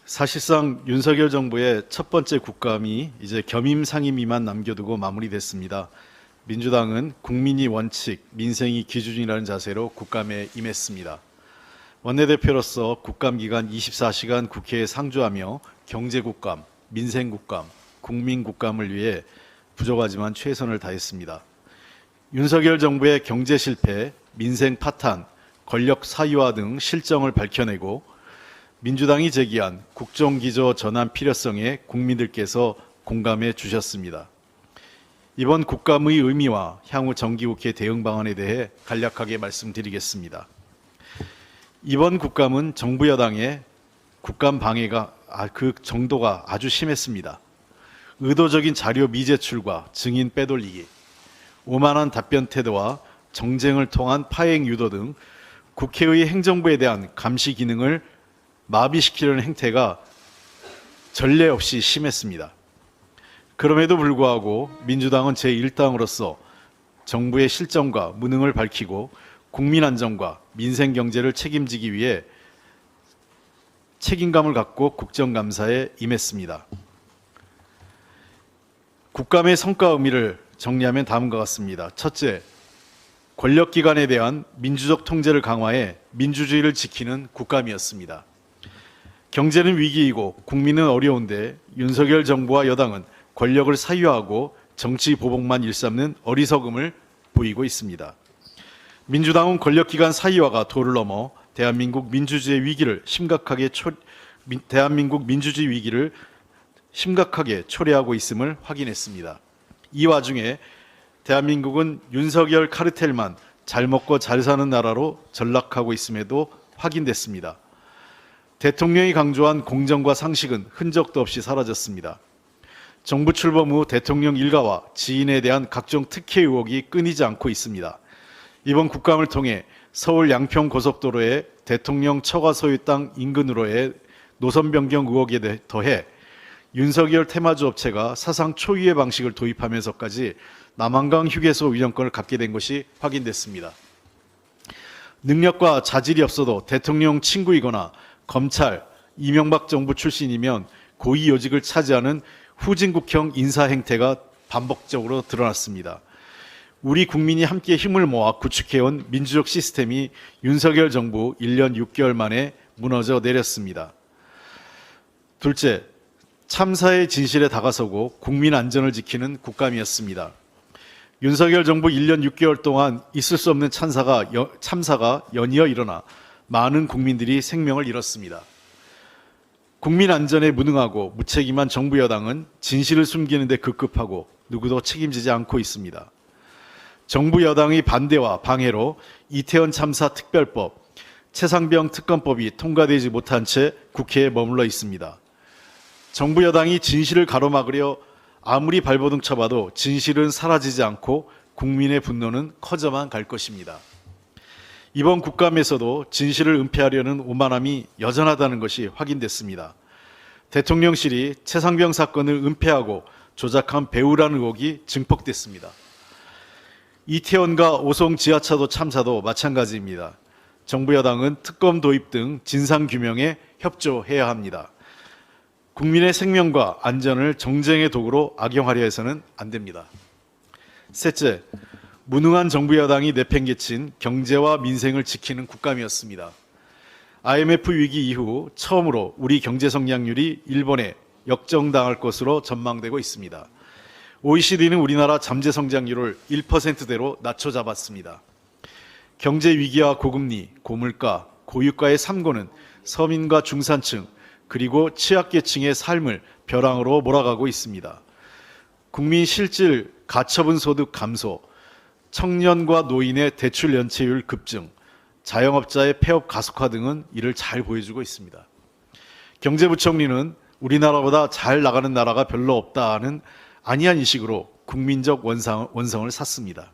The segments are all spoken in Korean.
사실상 윤석열 정부의 첫 번째 국감이 이제 겸임 상임위만 남겨두고 마무리됐습니다. 민주당은 국민이 원칙, 민생이 기준이라는 자세로 국감에 임했습니다. 원내대표로서 국감 기간 24시간 국회에 상주하며 경제국감, 민생국감, 국민국감을 위해 부족하지만 최선을 다했습니다. 윤석열 정부의 경제 실패, 민생 파탄, 권력 사유화 등 실정을 밝혀내고 민주당이 제기한 국정기조 전환 필요성에 국민들께서 공감해 주셨습니다. 이번 국감의 의미와 향후 정기국회 대응 방안에 대해 간략하게 말씀드리겠습니다. 이번 국감은 정부 여당의 국감 방해가 그 정도가 아주 심했습니다. 의도적인 자료 미제출과 증인 빼돌리기, 오만한 답변 태도와 정쟁을 통한 파행 유도 등 국회의 행정부에 대한 감시 기능을 마비시키려는 행태가 전례 없이 심했습니다. 그럼에도 불구하고 민주당은 제1당으로서 정부의 실정과 무능을 밝히고 국민 안전과 민생 경제를 책임지기 위해 책임감을 갖고 국정감사에 임했습니다. 국감의 성과 의미를 정리하면 다음과 같습니다. 첫째, 권력기관에 대한 민주적 통제를 강화해 민주주의를 지키는 국감이었습니다. 경제는 위기이고 국민은 어려운데 윤석열 정부와 여당은 권력을 사유하고 정치 보복만 일삼는 어리석음을 보이고 있습니다. 민주당은 권력기관 사유화가 도를 넘어 대한민국 민주주의 위기를 심각하게 초래하고 있음을 확인했습니다. 이 와중에 대한민국은 윤석열 카르텔만 잘 먹고 잘 사는 나라로 전락하고 있음에도 확인됐습니다. 대통령이 강조한 공정과 상식은 흔적도 없이 사라졌습니다. 정부 출범 후 대통령 일가와 지인에 대한 각종 특혜 의혹이 끊이지 않고 있습니다. 이번 국감을 통해 서울 양평 고속도로의 대통령 처가 소유 땅 인근으로의 노선 변경 의혹에 더해 윤석열 테마주 업체가 사상 초유의 방식을 도입하면서까지 남한강 휴게소 운영권을 갖게 된 것이 확인됐습니다. 능력과 자질이 없어도 대통령 친구이거나 검찰, 이명박 정부 출신이면 고위 요직을 차지하는 후진국형 인사 행태가 반복적으로 드러났습니다. 우리 국민이 함께 힘을 모아 구축해온 민주적 시스템이 윤석열 정부 1년 6개월 만에 무너져 내렸습니다. 둘째, 참사의 진실에 다가서고 국민 안전을 지키는 국감이었습니다. 윤석열 정부 1년 6개월 동안 있을 수 없는 참사가 연이어 일어나 많은 국민들이 생명을 잃었습니다. 국민 안전에 무능하고 무책임한 정부 여당은 진실을 숨기는 데 급급하고 누구도 책임지지 않고 있습니다. 정부 여당의 반대와 방해로 이태원 참사 특별법, 최상병 특검법이 통과되지 못한 채 국회에 머물러 있습니다. 정부 여당이 진실을 가로막으려 아무리 발버둥 쳐봐도 진실은 사라지지 않고 국민의 분노는 커져만 갈 것입니다. 이번 국감에서도 진실을 은폐하려는 오만함이 여전하다는 것이 확인됐습니다. 대통령실이 최상병 사건을 은폐하고 조작한 배우라는 의혹이 증폭됐습니다. 이태원과 오송 지하차도 참사도 마찬가지입니다. 정부 여당은 특검 도입 등 진상규명에 협조해야 합니다. 국민의 생명과 안전을 정쟁의 도구로 악용하려 해서는 안 됩니다. 셋째, 무능한 정부 여당이 내팽개친 경제와 민생을 지키는 국감이었습니다. IMF 위기 이후 처음으로 우리 경제 성장률이 일본에 역정당할 것으로 전망되고 있습니다. OECD는 우리나라 잠재 성장률을 1%대로 낮춰 잡았습니다. 경제 위기와 고금리, 고물가, 고유가의 삼고는 서민과 중산층 그리고 취약계층의 삶을 벼랑으로 몰아가고 있습니다. 국민 실질 가처분 소득 감소, 청년과 노인의 대출 연체율 급증, 자영업자의 폐업 가속화 등은 이를 잘 보여주고 있습니다. 경제부총리는 우리나라보다 잘 나가는 나라가 별로 없다는 안이한 인식으로 국민적 원성을 샀습니다.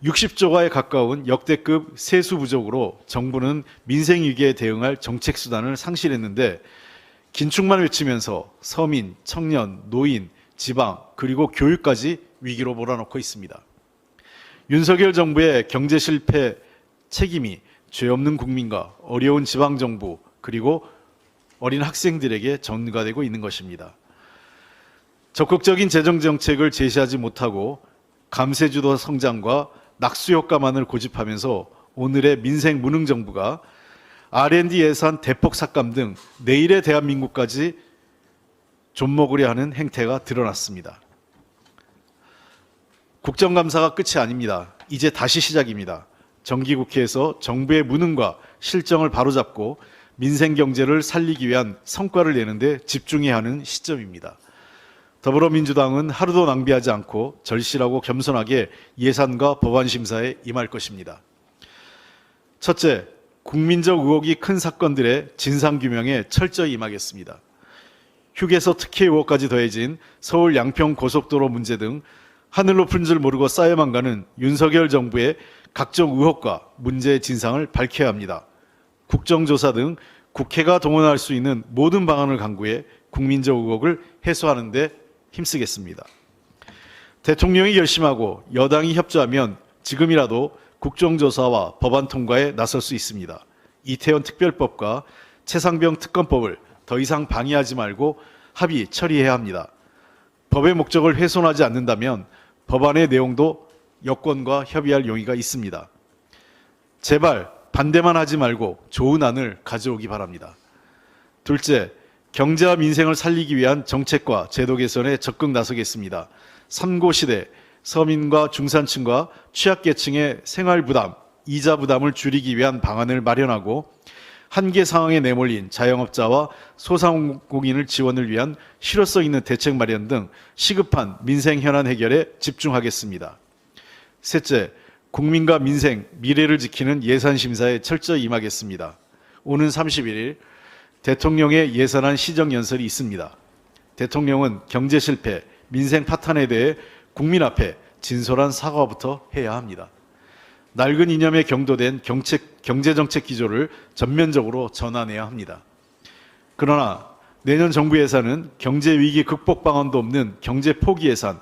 60조가에 가까운 역대급 세수 부족으로 정부는 민생 위기에 대응할 정책 수단을 상실했는데 긴축만 외치면서 서민, 청년, 노인, 지방 그리고 교육까지 위기로 몰아넣고 있습니다. 윤석열 정부의 경제 실패 책임이 죄 없는 국민과 어려운 지방정부 그리고 어린 학생들에게 전가되고 있는 것입니다. 적극적인 재정 정책을 제시하지 못하고 감세주도 성장과 낙수 효과만을 고집하면서 오늘의 민생 무능 정부가 R&D 예산 대폭 삭감 등 내일의 대한민국까지 좀먹으려 하는 행태가 드러났습니다. 국정감사가 끝이 아닙니다. 이제 다시 시작입니다. 정기국회에서 정부의 무능과 실정을 바로잡고 민생 경제를 살리기 위한 성과를 내는데 집중해야 하는 시점입니다. 더불어민주당은 하루도 낭비하지 않고 절실하고 겸손하게 예산과 법안 심사에 임할 것입니다. 첫째, 국민적 의혹이 큰 사건들의 진상규명에 철저히 임하겠습니다. 휴게소 특혜 의혹까지 더해진 서울 양평 고속도로 문제 등 하늘 높은 줄 모르고 쌓여만 가는 윤석열 정부의 각종 의혹과 문제의 진상을 밝혀야 합니다. 국정조사 등 국회가 동원할 수 있는 모든 방안을 강구해 국민적 의혹을 해소하는 데 힘쓰겠습니다. 대통령이 결심하고 여당이 협조하면 지금이라도 국정조사와 법안 통과에 나설 수 있습니다. 이태원 특별법과 최상병 특검법을 더 이상 방해하지 말고 합의 처리해야 합니다. 법의 목적을 훼손하지 않는다면 법안의 내용도 여권과 협의할 용의가 있습니다. 제발 반대만 하지 말고 좋은 안을 가져오기 바랍니다. 둘째, 경제와 민생을 살리기 위한 정책과 제도 개선에 적극 나서겠습니다. 3고 시대 서민과 중산층과 취약계층의 생활 부담, 이자 부담을 줄이기 위한 방안을 마련하고 한계 상황에 내몰린 자영업자와 소상공인을 지원을 위한 실효성 있는 대책 마련 등 시급한 민생 현안 해결에 집중하겠습니다. 셋째, 국민과 민생, 미래를 지키는 예산 심사에 철저히 임하겠습니다. 오는 31일 대통령의 예산안 시정연설이 있습니다. 대통령은 경제 실패, 민생 파탄에 대해 국민 앞에 진솔한 사과부터 해야 합니다. 낡은 이념에 경도된 경제정책 기조를 전면적으로 전환해야 합니다. 그러나 내년 정부 예산은 경제위기 극복 방안도 없는 경제 포기 예산,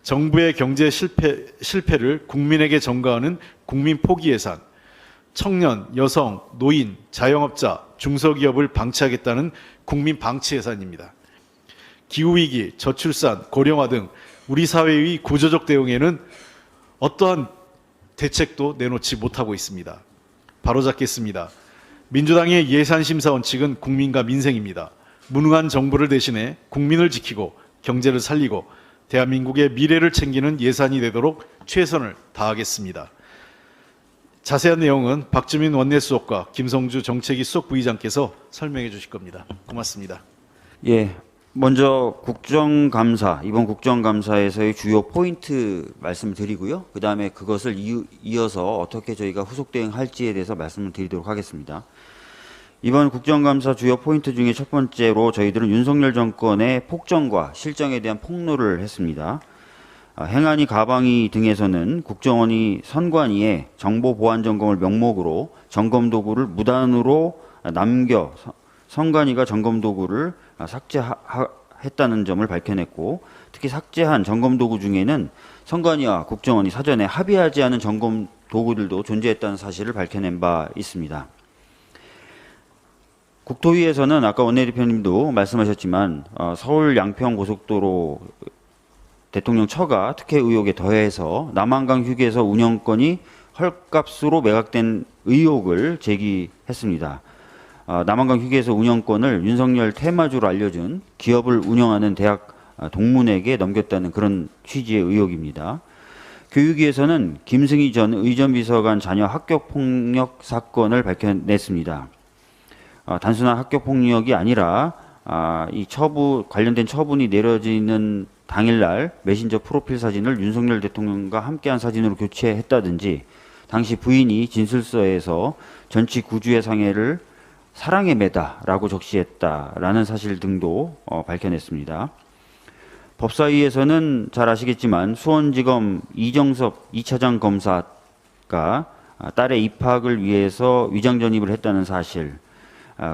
정부의 경제 실패를 국민에게 전가하는 국민 포기 예산, 청년, 여성, 노인, 자영업자, 중소기업을 방치하겠다는 국민 방치 예산입니다. 기후위기, 저출산, 고령화 등 우리 사회의 구조적 대응에는 어떠한 대책도 내놓지 못하고 있습니다. 바로잡겠습니다. 민주당의 예산심사 원칙은 국민과 민생입니다. 무능한 정부를 대신해 국민을 지키고 경제를 살리고 대한민국의 미래를 챙기는 예산이 되도록 최선을 다하겠습니다. 자세한 내용은 박주민 원내수석과 김성주 정책위 수석 부의장께서 설명해 주실 겁니다. 고맙습니다. 예, 먼저 국정감사, 이번 국정감사에서의 주요 포인트 말씀드리고요. 그 다음에 그것을 이어서 어떻게 저희가 후속 대응할지에 대해서 말씀을 드리도록 하겠습니다. 이번 국정감사 주요 포인트 중에 첫 번째로 저희들은 윤석열 정권의 폭정과 실정에 대한 폭로를 했습니다. 행안위, 가방위 등에서는 국정원이 선관위에 정보보안점검을 명목으로 점검도구를 무단으로 남겨 선관위가 점검도구를 삭제했다는 점을 밝혀냈고, 특히 삭제한 점검도구 중에는 선관위와 국정원이 사전에 합의하지 않은 점검도구들도 존재했다는 사실을 밝혀낸 바 있습니다. 국토위에서는 아까 원내대표님도 말씀하셨지만 서울 양평 고속도로 대통령 처가 특혜 의혹에 더해서 남한강 휴게소 운영권이 헐값으로 매각된 의혹을 제기했습니다. 남한강 휴게소 운영권을 윤석열 테마주로 알려준 기업을 운영하는 대학 동문에게 넘겼다는 그런 취지의 의혹입니다. 교육위에서는 김승희 전 의전비서관 자녀 학교폭력 사건을 밝혀냈습니다. 단순한 학교폭력이 아니라 이 관련된 처분이 내려지는 당일날 메신저 프로필 사진을 윤석열 대통령과 함께한 사진으로 교체했다든지, 당시 부인이 진술서에서 전치 9주의 상해를 사랑의 매다라고 적시했다라는 사실 등도 밝혀냈습니다. 법사위에서는 잘 아시겠지만 수원지검 이정섭 2차장 검사가 딸의 입학을 위해서 위장 전입을 했다는 사실,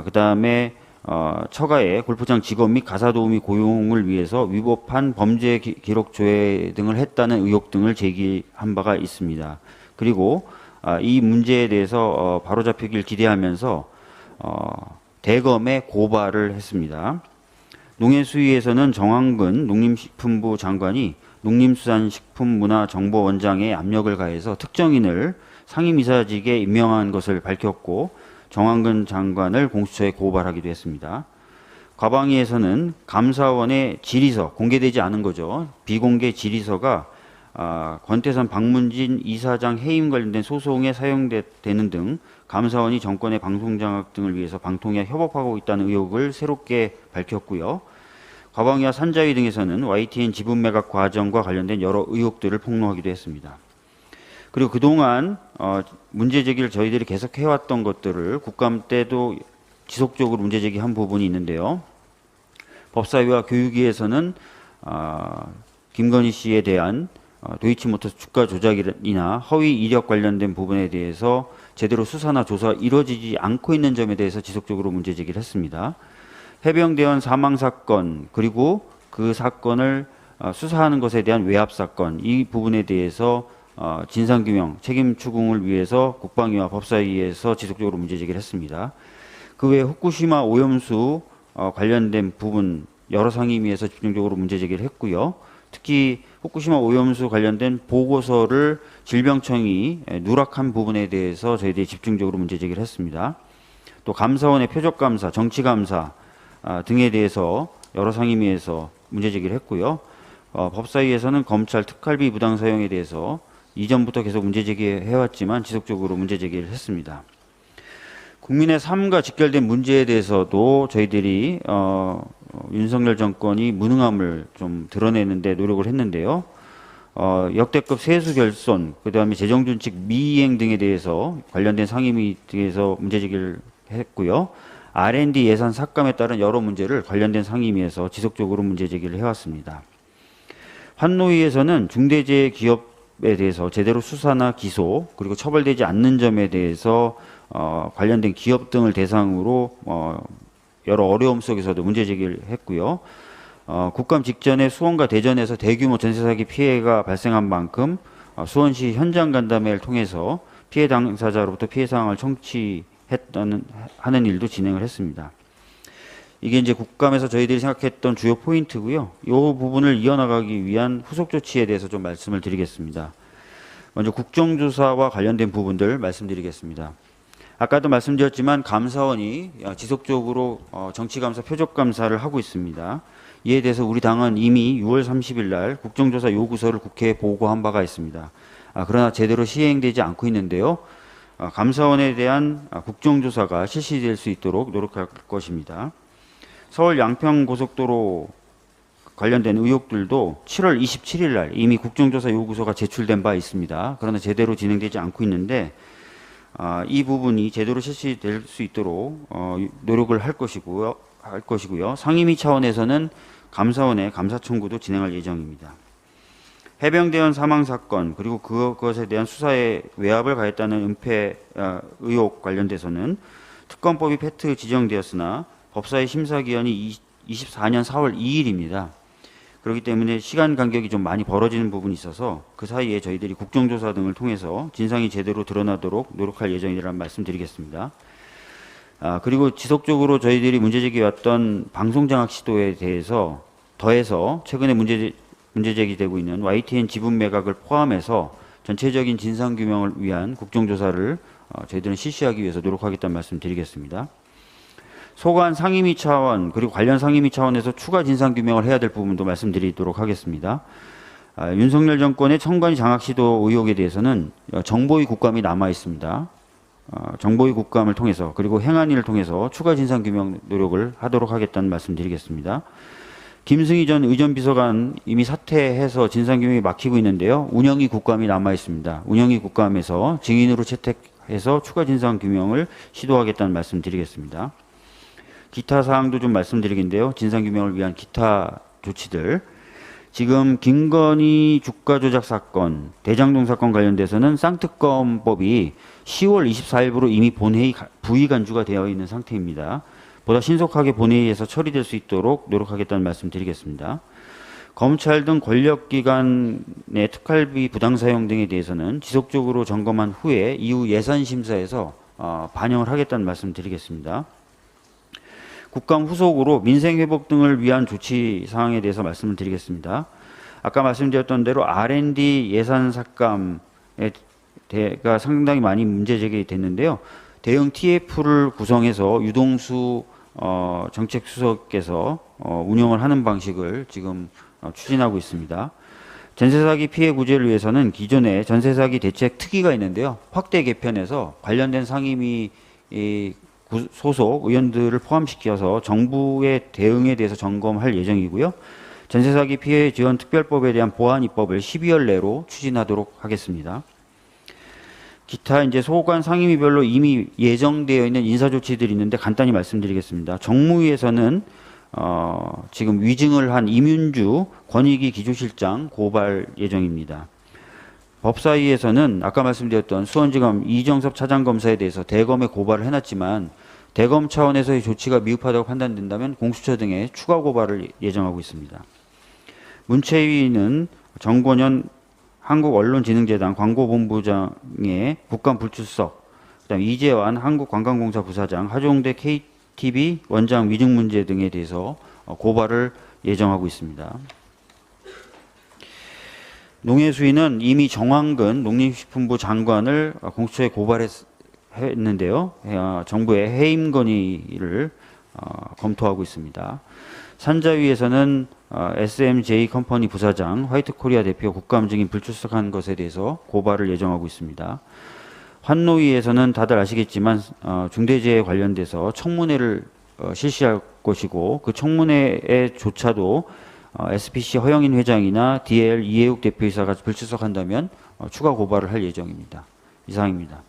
그 다음에 처가의 골프장 직업 및 가사도우미 고용을 위해서 위법한 범죄 기록 조회 등을 했다는 의혹 등을 제기한 바가 있습니다. 그리고 이 문제에 대해서 바로잡히길 기대하면서 대검에 고발을 했습니다. 농해수위에서는 정황근 농림식품부 장관이 농림수산식품문화정보원장에 압력을 가해서 특정인을 상임이사직에 임명한 것을 밝혔고 정황근 장관을 공수처에 고발하기도 했습니다. 과방위에서는 감사원의 질의서, 공개되지 않은 거죠. 비공개 질의서가 권태선 박문진 이사장 해임 관련된 소송에 사용되는 등 감사원이 정권의 방송장악 등을 위해서 방통위와 협업하고 있다는 의혹을 새롭게 밝혔고요. 과방위와 산자위 등에서는 YTN 지분 매각 과정과 관련된 여러 의혹들을 폭로하기도 했습니다. 그리고 그동안 문제 제기를 저희들이 계속 해왔던 것들을 국감 때도 지속적으로 문제 제기한 부분이 있는데요. 법사위와 교육위에서는 김건희 씨에 대한 도이치모터스 주가 조작이나 허위 이력 관련된 부분에 대해서 제대로 수사나 조사가 이루어지지 않고 있는 점에 대해서 지속적으로 문제 제기를 했습니다. 해병대원 사망 사건 그리고 그 사건을 수사하는 것에 대한 외압 사건 이 부분에 대해서 진상규명, 책임 추궁을 위해서 국방위와 법사위에서 지속적으로 문제 제기를 했습니다. 그 외에 후쿠시마 오염수 관련된 부분 여러 상임위에서 집중적으로 문제 제기를 했고요. 특히 후쿠시마 오염수 관련된 보고서를 질병청이 누락한 부분에 대해서 저희들이 집중적으로 문제 제기를 했습니다. 또 감사원의 표적감사, 정치감사 등에 대해서 여러 상임위에서 문제 제기를 했고요. 법사위에서는 검찰 특활비 부당 사용에 대해서 이전부터 계속 문제 제기해왔지만 지속적으로 문제 제기를 했습니다. 국민의 삶과 직결된 문제에 대해서도 저희들이 윤석열 정권이 무능함을 좀 드러내는데 노력을 했는데요. 역대급 세수 결손, 그다음에 재정준칙 미이행 등에 대해서 관련된 상임위 등에서 문제 제기를 했고요. R&D 예산 삭감에 따른 여러 문제를 관련된 상임위에서 지속적으로 문제 제기를 해왔습니다. 환노위에서는 중대재해 기업에 대해서 제대로 수사나 기소 그리고 처벌되지 않는 점에 대해서 관련된 기업 등을 대상으로 여러 어려움 속에서도 문제 제기를 했고요. 국감 직전에 수원과 대전에서 대규모 전세 사기 피해가 발생한 만큼 수원시 현장 간담회를 통해서 피해 당사자로부터 피해 사항을 하는 일도 진행을 했습니다. 이게 이제 국감에서 저희들이 생각했던 주요 포인트고요. 이 부분을 이어나가기 위한 후속 조치에 대해서 좀 말씀을 드리겠습니다. 먼저 국정조사와 관련된 부분들 말씀드리겠습니다. 아까도 말씀드렸지만 감사원이 지속적으로 정치감사, 표적감사를 하고 있습니다. 이에 대해서 우리 당은 이미 6월 30일 날 국정조사 요구서를 국회에 보고한 바가 있습니다. 그러나 제대로 시행되지 않고 있는데요. 감사원에 대한 국정조사가 실시될 수 있도록 노력할 것입니다. 서울 양평고속도로 관련된 의혹들도 7월 27일 날 이미 국정조사 요구서가 제출된 바 있습니다. 그러나 제대로 진행되지 않고 있는데 이 부분이 제대로 실시될 수 있도록 노력을 할 것이고요. 상임위 차원에서는 감사원의 감사 청구도 진행할 예정입니다. 해병대원 사망 사건 그리고 그것에 대한 수사에 외압을 가했다는 은폐 의혹 관련돼서는 특검법이 패트 지정되었으나 법사위 심사기한이 24년 4월 2일입니다. 그렇기 때문에 시간 간격이 좀 많이 벌어지는 부분이 있어서 그 사이에 저희들이 국정조사 등을 통해서 진상이 제대로 드러나도록 노력할 예정이라는 말씀드리겠습니다. 그리고 지속적으로 저희들이 문제 제기해왔던 방송장악 시도에 대해서 더해서 최근에 문제 제기되고 있는 YTN 지분 매각을 포함해서 전체적인 진상규명을 위한 국정조사를 저희들은 실시하기 위해서 노력하겠다는 말씀 드리겠습니다. 소관 상임위 차원 그리고 관련 상임위 차원에서 추가 진상규명을 해야 될 부분도 말씀드리도록 하겠습니다. 윤석열 정권의 청관위 장악 시도 의혹에 대해서는 정보위 국감이 남아 있습니다. 정보위 국감을 통해서 그리고 행안위를 통해서 추가 진상규명 노력을 하도록 하겠다는 말씀드리겠습니다. 김승희 전 의전비서관 이미 사퇴해서 진상규명이 막히고 있는데요. 운영위 국감이 남아 있습니다. 운영위 국감에서 증인으로 채택해서 추가 진상규명을 시도하겠다는 말씀드리겠습니다. 기타 사항도 좀 말씀드리겠는데요. 진상규명을 위한 기타 조치들. 지금 김건희 주가 조작 사건, 대장동 사건 관련돼서는 쌍특검법이 10월 24일부로 이미 본회의 부의 간주가 되어 있는 상태입니다. 보다 신속하게 본회의에서 처리될 수 있도록 노력하겠다는 말씀 드리겠습니다. 검찰 등 권력기관의 특활비 부당 사용 등에 대해서는 지속적으로 점검한 후에 이후 예산심사에서 반영을 하겠다는 말씀 드리겠습니다. 국감 후속으로 민생 회복 등을 위한 조치 사항에 대해서 말씀을 드리겠습니다. 아까 말씀드렸던 대로 R&D 예산 삭감에 대가 상당히 많이 문제 제기됐는데요. 대형 TF를 구성해서 유동수 정책수석께서 운영을 하는 방식을 지금 추진하고 있습니다. 전세 사기 피해 구제를 위해서는 기존에 전세 사기 대책 특위가 있는데요. 확대 개편해서 관련된 상임위 소속 의원들을 포함시켜서 정부의 대응에 대해서 점검할 예정이고요. 전세 사기 피해 지원 특별법에 대한 보완 입법을 12월 내로 추진하도록 하겠습니다. 기타 이제 소관 상임위별로 이미 예정되어 있는 인사 조치들이 있는데 간단히 말씀드리겠습니다. 정무위에서는 지금 위증을 한 이문주 권익위 기조실장 고발 예정입니다. 법사위에서는 아까 말씀드렸던 수원지검 이정섭 차장검사에 대해서 대검에 고발을 해놨지만 대검 차원에서의 조치가 미흡하다고 판단된다면 공수처 등에 추가 고발을 예정하고 있습니다. 문체위는 정권현 한국언론진흥재단 광고본부장의 국감 불출석, 그다음 이재환 한국관광공사 부사장, 하종대 KTV 원장 위증 문제 등에 대해서 고발을 예정하고 있습니다. 농해수위는 이미 정황근 농림식품부 장관을 공수처에 고발했는데요. 정부의 해임 건의를 검토하고 있습니다. 산자위에서는 SMJ 컴퍼니 부사장, 화이트코리아 대표 국감 증인 불출석한 것에 대해서 고발을 예정하고 있습니다. 환노위에서는 다들 아시겠지만 중대재해 관련돼서 청문회를 실시할 것이고 그 청문회에조차도 SPC 허영인 회장이나 DL 이해욱 대표이사가 불출석한다면 추가 고발을 할 예정입니다. 이상입니다.